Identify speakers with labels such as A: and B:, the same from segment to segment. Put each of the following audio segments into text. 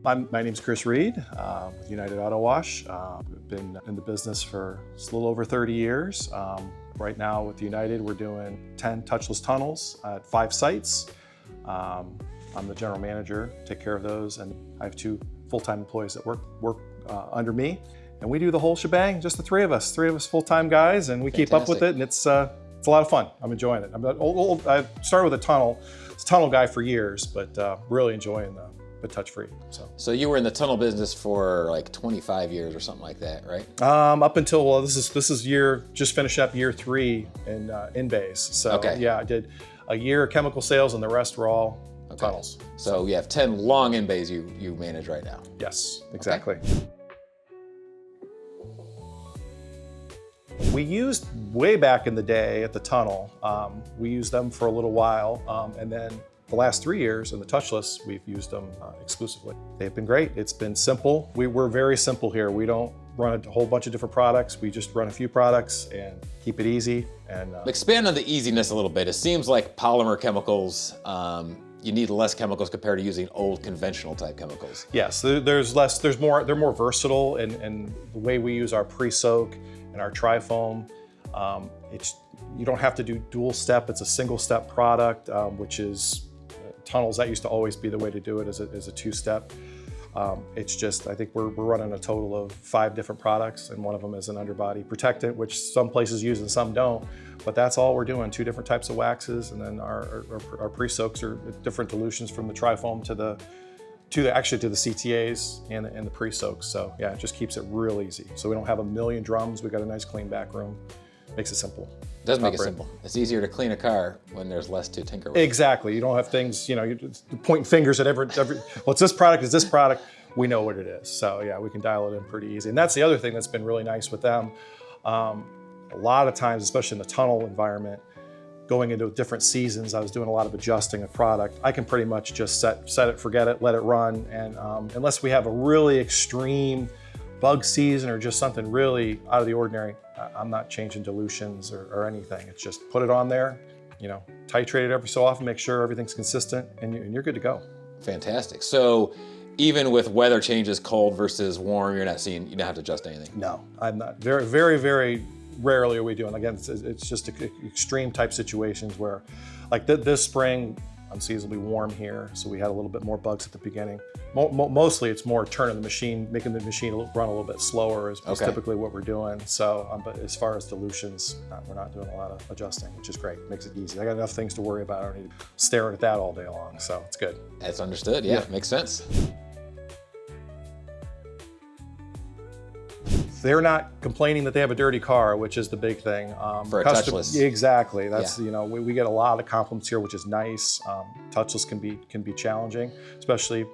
A: My name's Chris Reed with United Auto Wash. I've been in the business for just a little over 30 years. Right now with United, we're doing 10 touchless tunnels at 5 sites. I'm the general manager, take care of those, and I have 2 full-time employees that work under me. And we do the whole shebang, just the 3 of us full-time guys, and we
B: Fantastic.
A: keep up with it, and it's a lot of fun. I'm enjoying it. I started with a tunnel guy for years, but really enjoying the touch-free.
B: So you were in the tunnel business for like 25 years or something like that, right?
A: Up until, well, this is just finished up year 3 in base. So
B: Okay.
A: yeah, I did a year of chemical sales, and the rest were all tunnels.
B: So you have 10 long in bays you manage right now.
A: Yes, exactly. We used way back in the day at the tunnel. We used them for a little while, and then the last 3 years in the touchless, we've used them exclusively. They've been great. It's been simple. We're very simple here. We don't run a whole bunch of different products. We just run a few products and keep it easy. And
B: expand on the easiness a little bit. It seems like polymer chemicals, you need less chemicals compared to using old conventional type chemicals.
A: yes, there's less. They're more versatile, and the way we use our pre-soak and our tri-foam. You don't have to do dual step. It's a single step product, which is tunnels. That used to always be the way to do it, as a 2-step. It's just, I think we're running a total of 5 different products, and one of them is an underbody protectant, which some places use and some don't. But that's all we're doing, 2 different types of waxes, and then our pre-soaks are different dilutions from the tri-foam to the CTAs and the pre-soaks. So yeah, it just keeps it real easy. So we don't have a million drums. We got a nice clean back room. Makes it simple.
B: It does make it simple. It's easier to clean a car when there's less to tinker with.
A: Exactly. You don't have things, you're pointing fingers at every, well, it's this product, it's this product. We know what it is. So yeah, we can dial it in pretty easy. And that's the other thing that's been really nice with them. A lot of times, especially in the tunnel environment, going into different seasons, I was doing a lot of adjusting of product. I can pretty much just set it, forget it, let it run. And unless we have a really extreme bug season or just something really out of the ordinary, I'm not changing dilutions or anything. It's just put it on there, titrate it every so often, make sure everything's consistent, and you're good to go.
B: Fantastic. So even with weather changes, cold versus warm, you don't have to adjust anything?
A: No, I'm not. Very, very, very rarely are we doing. Again, it's just extreme type situations where, like this spring, unseasonably warm here, so we had a little bit more bugs at the beginning. Mostly it's more turning the machine, making the machine run a little bit slower is typically what we're doing. So, but as far as dilutions, we're not doing a lot of adjusting, which is great. Makes it easy. I got enough things to worry about. I don't need to stare at that all day long, so it's good.
B: That's understood. Yeah, makes sense.
A: They're not complaining that they have a dirty car, which is the big thing.
B: For a touchless.
A: Exactly. That's we get a lot of compliments here, which is nice. Touchless can be challenging, especially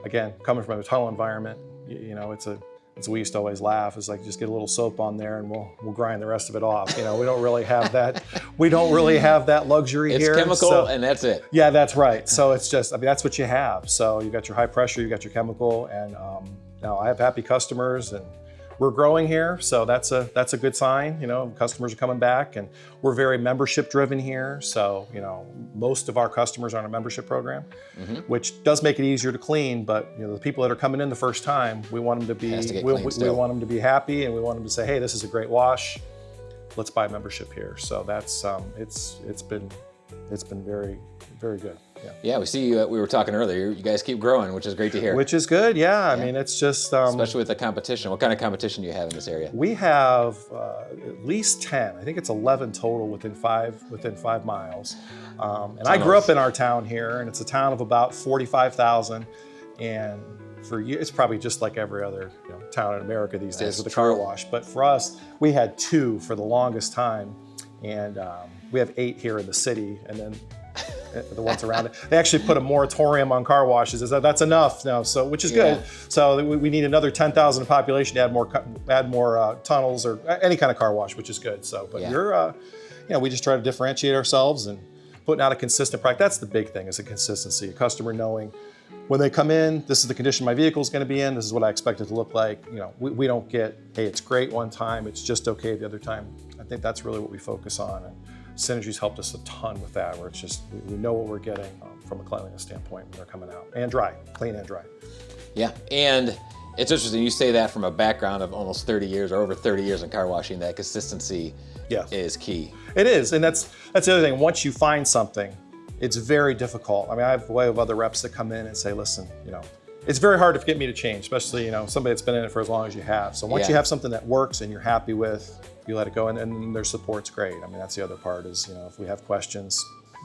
A: again coming from a tunnel environment. It's we used to always laugh. It's like just get a little soap on there and we'll grind the rest of it off. We don't really have that. We don't really have that luxury here.
B: It's chemical and that's it.
A: Yeah, that's right. So it's just that's what you have. So you got your high pressure, you got your chemical, and now I have happy customers and. We're growing here, so that's a good sign. Customers are coming back, and we're very membership driven here. So most of our customers are on a membership program, which does make it easier to clean. But the people that are coming in the first time, we want them to be we want them to be happy, and we want them to say, hey, this is a great wash. Let's buy a membership here. So that's it's been very, very good.
B: Yeah, we see you. We were talking earlier. You guys keep growing, which is great to hear.
A: Which is good. Yeah, I mean, it's just
B: especially with the competition. What kind of competition do you have in this area?
A: We have at least 10. I think it's 11 total within 5 miles. And I grew up in our town here, and it's a town of about 45,000. And for years, it's probably just like every other town in America these days with a car wash. But for us, we had 2 for the longest time, and we have 8 here in the city, and then. The ones around it. They actually put a moratorium on car washes. That's enough now, so which is good. So we need another 10,000 in population to add more tunnels or any kind of car wash, which is good. So, but we just try to differentiate ourselves and putting out a consistent product. That's the big thing, is the consistency. A customer knowing when they come in, this is the condition my vehicle is going to be in. This is what I expect it to look like. We don't get, hey, it's great one time, it's just okay the other time. I think that's really what we focus on. And Synergy's helped us a ton with that, where it's just, we know what we're getting from a cleanliness standpoint when they're coming out. And dry, clean and dry.
B: Yeah, and it's interesting. You say that from a background of almost 30 years or over 30 years in car washing. That consistency is key.
A: It is, and that's the other thing. Once you find something, it's very difficult. I mean, I have other reps that come in and say, listen, it's very hard to get me to change, especially, somebody that's been in it for as long as you have. So once you have something that works and you're happy with, you let it go, and their support's great. I mean, that's the other part is, if we have questions,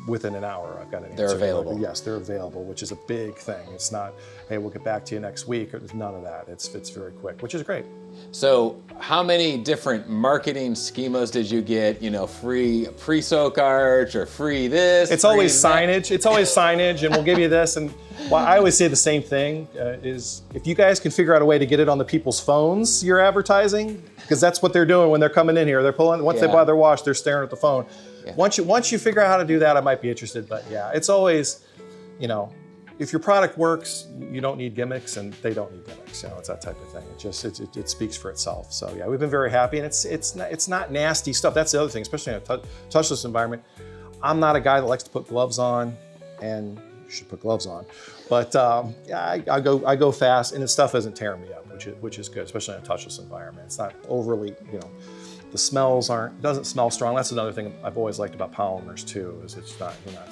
A: within an hour, I've got an answer.
B: They're available.
A: Yes, they're available, which is a big thing. It's not, hey, we'll get back to you next week. There's none of that. It's very quick, which is great.
B: So how many different marketing schemas did you get? Free pre-soak arch or free this?
A: It's always signage. It's always signage, and we'll give you this. And I always say the same thing is if you guys can figure out a way to get it on the people's phones you're advertising, because that's what they're doing when they're coming in here. They're pulling, once they buy their wash, they're staring at the phone. Yeah. Once you figure out how to do that, I might be interested. But yeah, it's always, if your product works, you don't need gimmicks, and they don't need gimmicks. It's that type of thing. It speaks for itself. So yeah, we've been very happy, and it's not nasty stuff. That's the other thing, especially in a touchless environment. I'm not a guy that likes to put gloves on, and you should put gloves on. But I go fast, and the stuff isn't tearing me up, which is good, especially in a touchless environment. It's not overly, the smells doesn't smell strong. That's another thing I've always liked about polymers too, is it's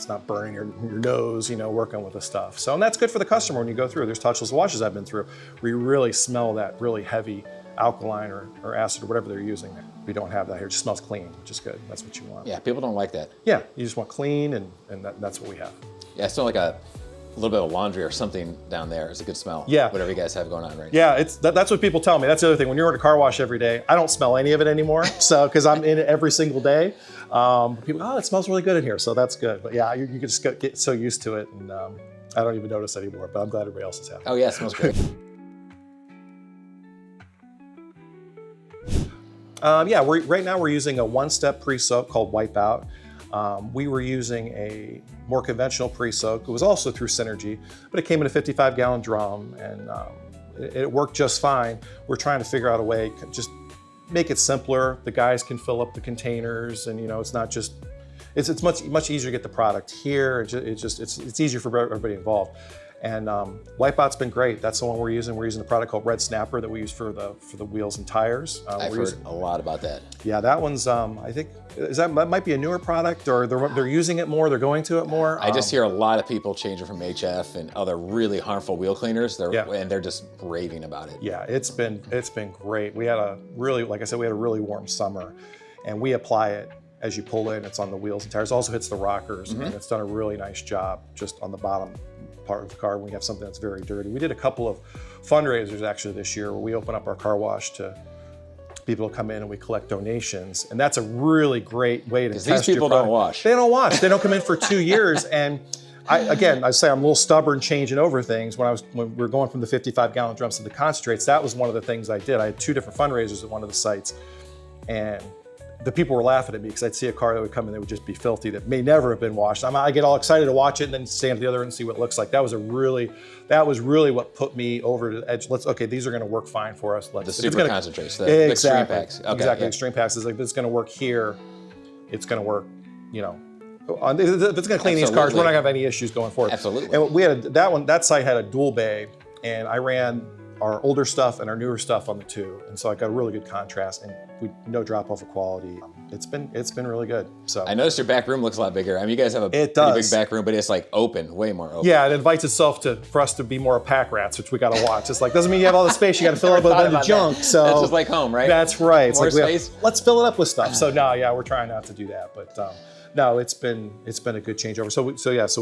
A: not burning your nose, working with the stuff. So, and that's good for the customer when you go through. There's touchless washes I've been through where you really smell that really heavy alkaline or acid or whatever they're using. We don't have that here. It just smells clean, which is good. That's what you want.
B: Yeah, people don't like that.
A: Yeah, you just want clean, and that's what we have.
B: Yeah, I smell like a little bit of laundry or something down there. It's a good smell.
A: Yeah.
B: Whatever you guys have going on right
A: now. Yeah, that's what people tell me. That's the other thing. When you're at a car wash every day, I don't smell any of it anymore. So, because I'm in it every single day. People, it smells really good in here. So that's good. But yeah, you can just get so used to it. And I don't even notice anymore, but I'm glad everybody else is happy.
B: Oh yeah, it smells great.
A: Right now we're using a one-step pre-soak called Wipeout. We were using a more conventional pre-soak. It was also through Synergy, but it came in a 55-gallon drum, and it worked just fine. We're trying to figure out a way, just make it simpler. The guys can fill up the containers, and it's not just, it's much easier to get the product here. It's easier for everybody involved. And Wipeout's been great. That's the one we're using. We're using a product called Red Snapper that we use for the wheels and tires.
B: I've heard a lot about that.
A: Yeah, that one's, I think, that might be a newer product, or they're using it more, they're going to it more.
B: I just hear a lot of people changing from HF and other really harmful wheel cleaners, and they're just raving about it.
A: Yeah, it's been great. We had like I said, we had a really warm summer, and we apply it as you pull in. It's on the wheels and tires. It also hits the rockers, and it's done a really nice job just on the bottom part of the car when we have something that's very dirty. We did a couple of fundraisers actually this year where we open up our car wash to people to come in and we collect donations, and that's a really great way to test
B: these people don't wash.
A: They don't wash. They don't come in for 2 years, and I say I'm a little stubborn changing over things. When we were going from the 55-gallon drums to the concentrates, that was one of the things I did. I had 2 different fundraisers at one of the sites, and the people were laughing at me because I'd see a car that would come in that would just be filthy, that may never have been washed. I get all excited to watch it and then stand at the other end and see what it looks like. That was really what put me over to the edge. These are going to work fine for us.
B: The super concentrates, the extreme packs. Okay,
A: exactly, extreme packs is like, if it's going to work here, it's going to work, if it's going to clean these cars, we're not going to have any issues going forward.
B: Absolutely.
A: And we had that site had a dual bay, and I ran our older stuff and our newer stuff on the 2, and so I got a really good contrast, and no drop off of quality. It's been really good. So
B: I noticed your back room looks a lot bigger. I mean, you guys have a pretty big back room, but it's like open, way more open.
A: Yeah, it invites itself for us to be more pack rats, which we got to watch. It's like, doesn't mean you have all the space. You got to fill it up with a bunch of junk. So
B: that's just like home, right?
A: That's right.
B: More space.
A: Let's fill it up with stuff. So no, yeah, we're trying not to do that, but. No, it's been a good changeover. So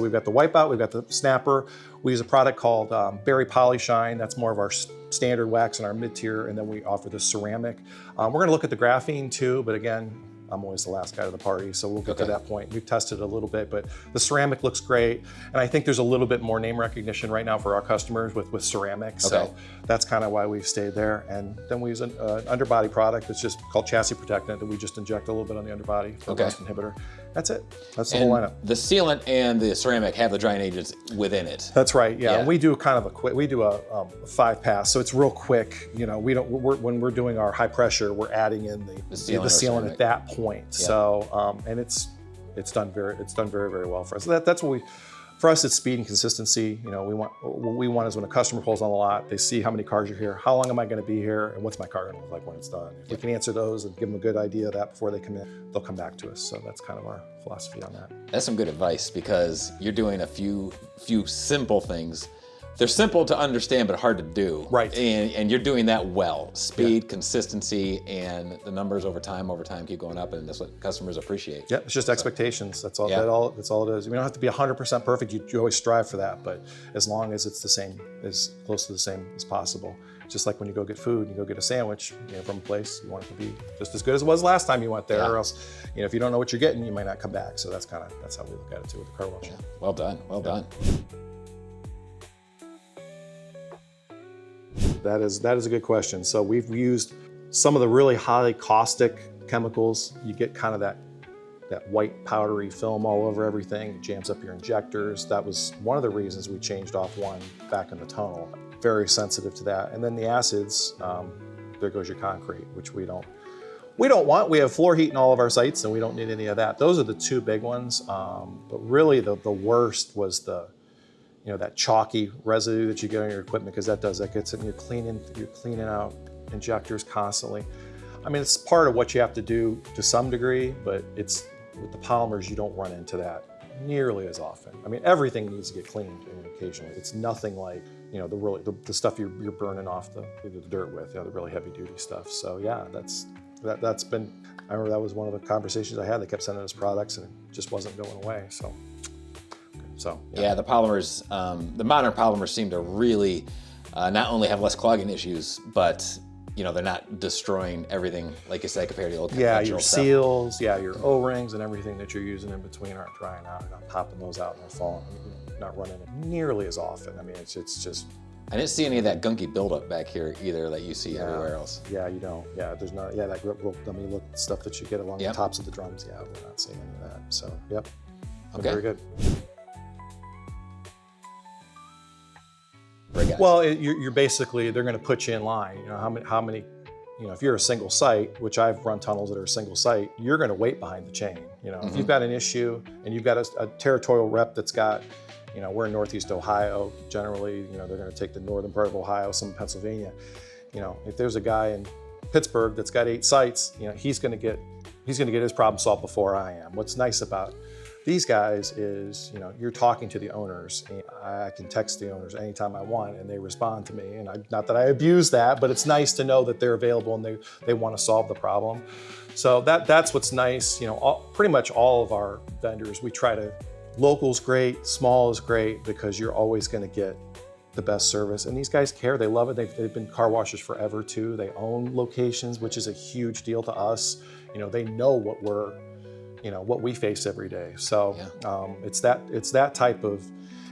A: we've got the Wipeout, we've got the Snapper. We use a product called Berry Polyshine. That's more of our standard wax and our mid-tier, and then we offer the ceramic. We're going to look at the graphene too, but again, I'm always the last guy to the party, so we'll get to that point. We've tested it a little bit, but the ceramic looks great, and I think there's a little bit more name recognition right now for our customers with ceramic, so that's kind of why we've stayed there. And then we use an underbody product that's just called chassis protectant that we just inject a little bit on the underbody for rust inhibitor. That's it. That's the whole lineup.
B: The sealant and the ceramic have the drying agents within it.
A: That's right. Yeah. And we do kind of a 5-pass, so it's real quick. When we're doing our high pressure, we're adding in the sealant at that point. Yeah. So and it's done very very well for us. So that's what For us, it's speed and consistency. You know, what we want is when a customer pulls on the lot, they see how many cars are here, how long am I going to be here, and what's my car going to look like when it's done. If we can answer those and give them a good idea of that before they come in, they'll come back to us. So that's kind of our philosophy on that.
B: That's some good advice, because you're doing a few simple things. They're simple to understand, but hard to do.
A: Right.
B: And you're doing that well. Speed, consistency, and the numbers over time keep going up, and that's what customers appreciate.
A: Yeah, it's just expectations. That's all.
B: Yeah.
A: That's all it is. We don't have to be 100% perfect. You always strive for that, but as long as it's the same, as close to the same as possible. Just like when you go get food, you go get a sandwich, from a place, you want it to be just as good as it was last time you went there, or else, if you don't know what you're getting, you might not come back. So that's how we look at it too with the car wash.
B: Yeah. Well done. Well done.
A: That is a good question. So we've used some of the really highly caustic chemicals. You get kind of that white powdery film all over everything. It jams up your injectors. That was one of the reasons we changed off one back in the tunnel. Very sensitive to that. And then the acids, there goes your concrete, which we don't want. We have floor heat in all of our sites, and we don't need any of that. Those are the two big ones. But really the worst was that chalky residue that you get on your equipment, because that gets it, and you're cleaning out injectors constantly. I mean, it's part of what you have to do to some degree, but it's with the polymers, you don't run into that nearly as often. I mean, everything needs to get cleaned occasionally. It's nothing like, the stuff you're burning off the dirt with, the really heavy duty stuff. So yeah, that's been, I remember that was one of the conversations I had. They kept sending us products and it just wasn't going away. So
B: yeah, the polymers, the modern polymers seem to really not only have less clogging issues, but they're not destroying everything, like you said, compared to the old conventional
A: your
B: stuff.
A: seals, your O-rings and everything that you're using in between aren't drying out. You're not popping those out and they're falling. Not running it nearly as often. I mean, it's just.
B: I didn't see any of that gunky buildup back here either that you see everywhere else.
A: Yeah, you don't. Yeah, there's not. Yeah, that look stuff that you get along the tops of the drums. Yeah, we're not seeing any of that. So, yep.
B: Okay.
A: Very good.
B: Well,
A: you're basically, they're going to put you in line. How many, if you're a single site, which I've run tunnels that are a single site, you're going to wait behind the chain. If you've got an issue and you've got a territorial rep that's got, we're in Northeast Ohio. Generally, they're going to take the northern part of Ohio, some Pennsylvania. If there's a guy in Pittsburgh that's got 8 sites, he's going to get his problem solved before I am. What's nice about these guys is, you're talking to the owners. And I can text the owners anytime I want and they respond to me. And not that I abuse that, but it's nice to know that they're available and they want to solve the problem. So that's what's nice. Pretty much all of our vendors, we try to, local's great, small is great, because you're always going to get the best service. And these guys care, they love it. They've been car washers forever too. They own locations, which is a huge deal to us. They know what we face every day. So it's that type of,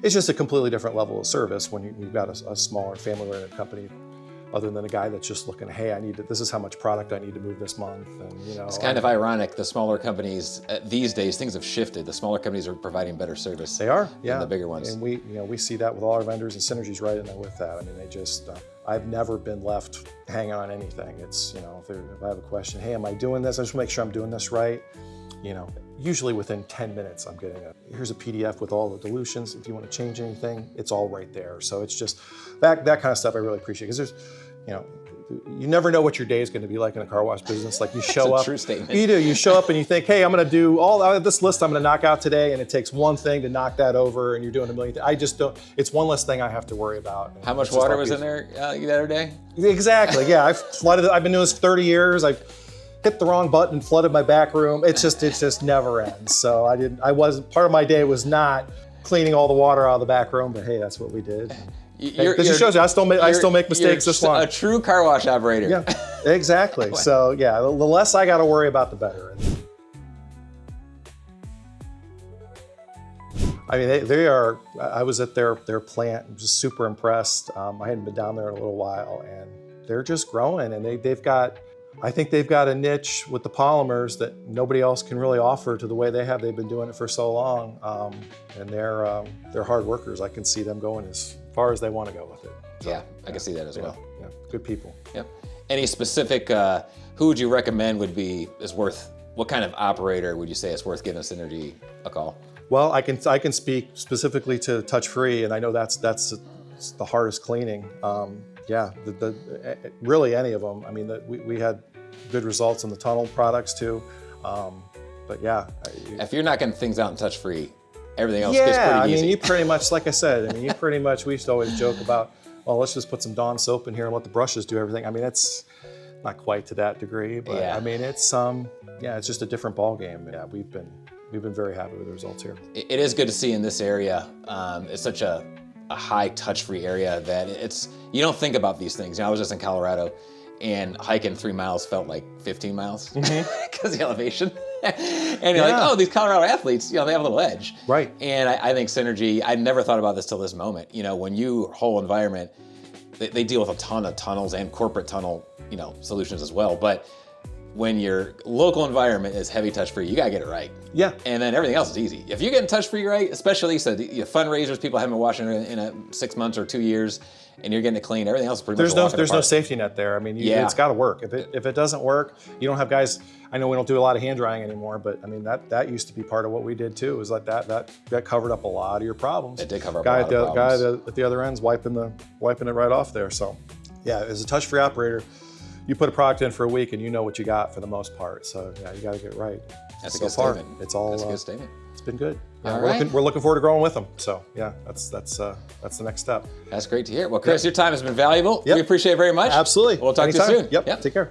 A: it's just a completely different level of service when you've got a smaller family-oriented company, other than a guy that's just looking, hey, this is how much product I need to move this month. And
B: it's kind of ironic. The smaller companies these days, things have shifted. The smaller companies are providing better service.
A: They are,
B: than the bigger ones.
A: And we see that with all our vendors, and Synergy's right in there with that. I mean, they just, I've never been left hanging on anything. It's, if I have a question, hey, am I doing this? I just want to make sure I'm doing this right. Usually within 10 minutes, I'm getting here's a PDF with all the dilutions. If you want to change anything, it's all right there. So it's just that kind of stuff I really appreciate, because there's, you never know what your day is going to be like in a car wash business. Like you show
B: That's
A: up,
B: a true statement.
A: You do. You show up and you think, hey, I'm going to do all this list. I'm going to knock out today, and it takes one thing to knock that over, and you're doing a million things. I just don't. It's one less thing I have to worry about.
B: How much water was in there the other day?
A: Exactly. Yeah, I've flooded. I've been doing this for 30 years. I've hit the wrong button and flooded my back room. It just never ends. So part of my day was not cleaning all the water out of the back room, but hey, that's what we did. This just shows you I still make mistakes this long.
B: A true car wash operator.
A: Yeah, exactly. So yeah, the less I got to worry about, the better. I mean, they are. I was at their plant, I'm just super impressed. I hadn't been down there in a little while, and they're just growing, and I think they've got a niche with the polymers that nobody else can really offer to the way they have. They've been doing it for so long, and they're hard workers. I can see them going as far as they want to go with it. So,
B: yeah, I can see that as well.
A: Yeah, good people.
B: Yep. Any specific, who would you recommend what kind of operator would you say is worth giving Synergy a call?
A: Well, I can speak specifically to touch-free, and I know that's the hardest cleaning. Yeah, really any of them. I mean, we had good results in the tunnel products too. But yeah.
B: If you're not getting things out in touch-free, everything else gets pretty easy.
A: I mean, you pretty much, like I said, we used to always joke about, well, let's just put some Dawn soap in here and let the brushes do everything. I mean, it's not quite to that degree, but I mean, it's it's just a different ball game. Yeah, we've been very happy with the results here.
B: It is good to see in this area. It's such a high touch-free area that you don't think about these things. I was just in Colorado, and hiking 3 miles felt like 15 miles because of the elevation. And you're like, oh, these Colorado athletes, they have a little edge.
A: Right.
B: And I think Synergy, I never thought about this till this moment. When your whole environment, they deal with a ton of tunnels and corporate tunnel, solutions as well. But when your local environment is heavy touch-free, you gotta get it right.
A: Yeah.
B: And then everything else is easy. If you're getting touch-free right, especially fundraisers, people haven't been washing it in 6 months or 2 years, and you're getting it clean, everything else is pretty much
A: There's no safety net there. I mean, it's got to work. If it doesn't work, you don't have guys. I know we don't do a lot of hand drying anymore, but I mean that used to be part of what we did too. Is like that covered up a lot of your problems.
B: It did cover up a lot of problems.
A: Guy at the other end's wiping it right off there. So, yeah, as a touch-free operator, you put a product in for a week and you know what you got for the most part. So yeah, you got to get it right.
B: That's a good statement.
A: It's all.
B: That's a good statement.
A: It's been good. Yeah,
B: All
A: we're
B: right.
A: We're looking forward to growing with them. So yeah, that's the next step.
B: That's great to hear. Well, Chris, your time has been valuable.
A: Yep.
B: We appreciate it very much.
A: Absolutely.
B: We'll talk
A: Anytime.
B: to you soon.
A: Yep. Take care.